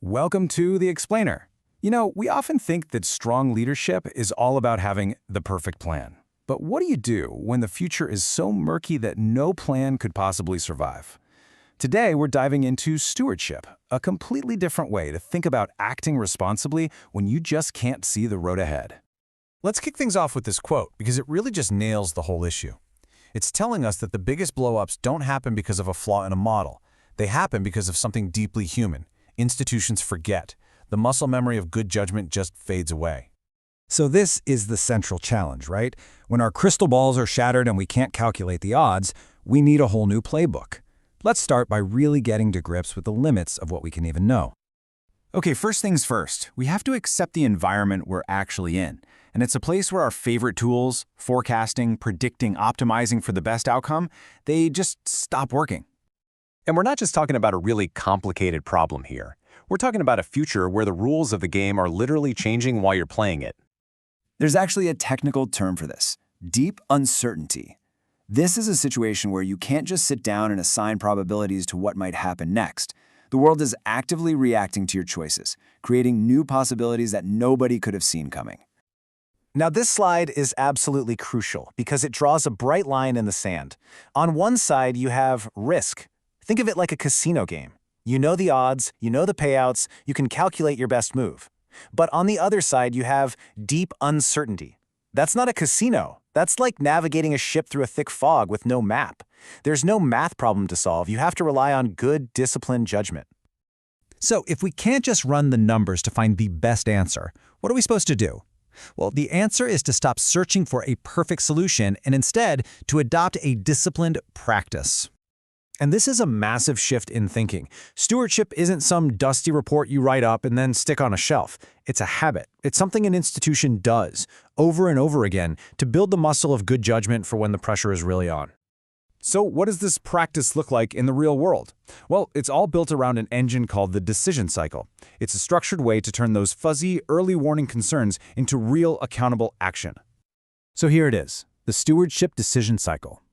Welcome to The Explainer. We often think that strong leadership is all about having the perfect plan. But what do you do when the future is so murky that no plan could possibly survive? Today, we're diving into stewardship, a completely different way to think about acting responsibly when you just can't see the road ahead. Let's kick things off with this quote because it really just nails the whole issue. It's telling us that the biggest blow-ups don't happen because of a flaw in a model. They happen because of something deeply human. Institutions forget. The muscle memory of good judgment just fades away. So this is the central challenge, right? When our crystal balls are shattered and we can't calculate the odds, we need a whole new playbook. Let's start by really getting to grips with the limits of what we can even know. Okay, first things first, we have to accept the environment we're actually in. And it's a place where our favorite tools, forecasting, predicting, optimizing for the best outcome, they just stop working. And we're not just talking about a really complicated problem here. We're talking about a future where the rules of the game are literally changing while you're playing it. There's actually a technical term for this: deep uncertainty. This is a situation where you can't just sit down and assign probabilities to what might happen next. The world is actively reacting to your choices, creating new possibilities that nobody could have seen coming. Now this slide is absolutely crucial because it draws a bright line in the sand. On one side, you have risk. Think of it like a casino game. You know the odds, you know the payouts, you can calculate your best move. But on the other side, you have deep uncertainty. That's not a casino. That's like navigating a ship through a thick fog with no map. There's no math problem to solve. You have to rely on good, disciplined judgment. So if we can't just run the numbers to find the best answer, what are we supposed to do? Well, the answer is to stop searching for a perfect solution and instead to adopt a disciplined practice. And this is a massive shift in thinking. Stewardship isn't some dusty report you write up and then stick on a shelf. It's a habit. It's something an institution does, over and over again, to build the muscle of good judgment for when the pressure is really on. So what does this practice look like in the real world? Well, it's all built around an engine called the decision cycle. It's a structured way to turn those fuzzy, early warning concerns into real, accountable action. So here it is, the stewardship decision cycle.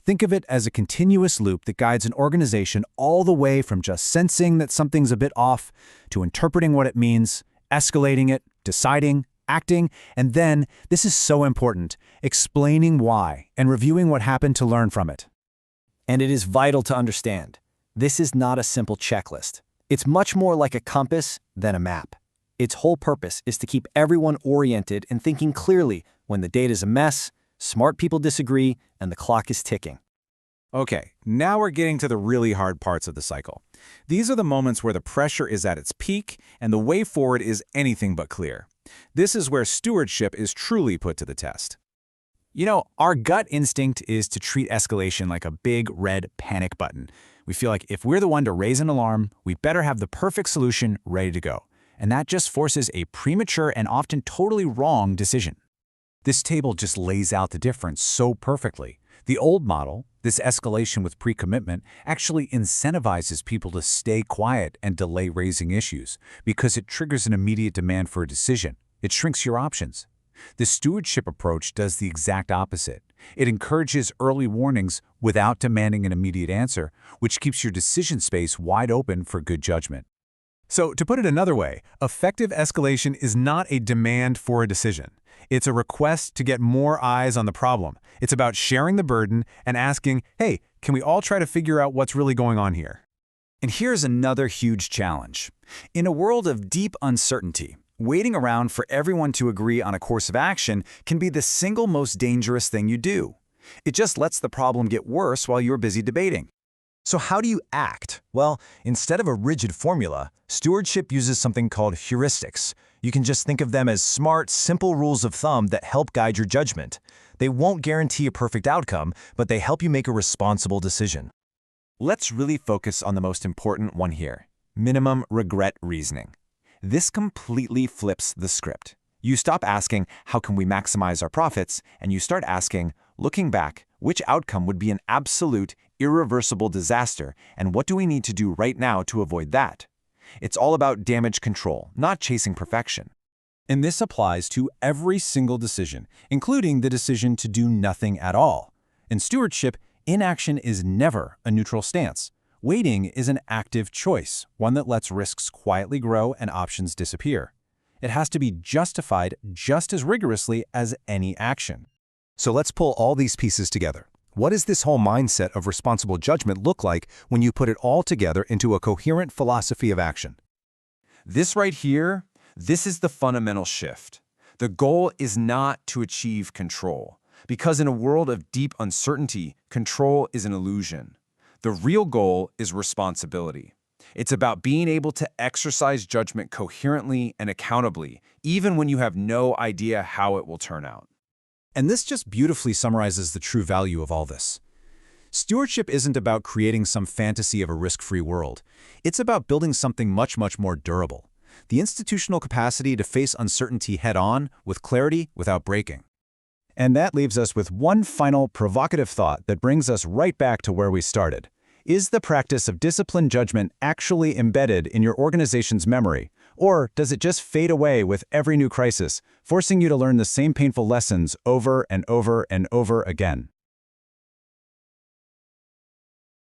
Think of it as a continuous loop that guides an organization all the way from just sensing that something's a bit off to interpreting what it means, escalating it, deciding, acting, and then, this is so important, explaining why and reviewing what happened to learn from it. And it is vital to understand, this is not a simple checklist. It's much more like a compass than a map. Its whole purpose is to keep everyone oriented and thinking clearly when the data's a mess, smart people disagree, and the clock is ticking. Okay, now we're getting to the really hard parts of the cycle. These are the moments where the pressure is at its peak and the way forward is anything but clear. This is where stewardship is truly put to the test. Our gut instinct is to treat escalation like a big red panic button. We feel like if we're the one to raise an alarm, we better have the perfect solution ready to go. And that just forces a premature and often totally wrong decision. This table just lays out the difference so perfectly. The old model, this escalation with pre-commitment, actually incentivizes people to stay quiet and delay raising issues because it triggers an immediate demand for a decision. It shrinks your options. The stewardship approach does the exact opposite. It encourages early warnings without demanding an immediate answer, which keeps your decision space wide open for good judgment. So, to put it another way, effective escalation is not a demand for a decision. It's a request to get more eyes on the problem. It's about sharing the burden and asking, hey, can we all try to figure out what's really going on here? And here's another huge challenge. In a world of deep uncertainty, waiting around for everyone to agree on a course of action can be the single most dangerous thing you do. It just lets the problem get worse while you're busy debating. So how do you act? Well, instead of a rigid formula, stewardship uses something called heuristics. You can just think of them as smart, simple rules of thumb that help guide your judgment. They won't guarantee a perfect outcome, but they help you make a responsible decision. Let's really focus on the most important one here: minimum regret reasoning. This completely flips the script. You stop asking, how can we maximize our profits? And you start asking, looking back, which outcome would be an absolute, irreversible disaster, and what do we need to do right now to avoid that? It's all about damage control, not chasing perfection. And this applies to every single decision, including the decision to do nothing at all. In stewardship, inaction is never a neutral stance. Waiting is an active choice, one that lets risks quietly grow and options disappear. It has to be justified just as rigorously as any action. So let's pull all these pieces together. What does this whole mindset of responsible judgment look like when you put it all together into a coherent philosophy of action? This right here, this is the fundamental shift. The goal is not to achieve control, because in a world of deep uncertainty, control is an illusion. The real goal is responsibility. It's about being able to exercise judgment coherently and accountably, even when you have no idea how it will turn out. And this just beautifully summarizes the true value of all this. Stewardship isn't about creating some fantasy of a risk-free world. It's about building something much, much more durable. The institutional capacity to face uncertainty head-on, with clarity, without breaking. And that leaves us with one final provocative thought that brings us right back to where we started. Is the practice of disciplined judgment actually embedded in your organization's memory? Or does it just fade away with every new crisis, forcing you to learn the same painful lessons over and over and over again?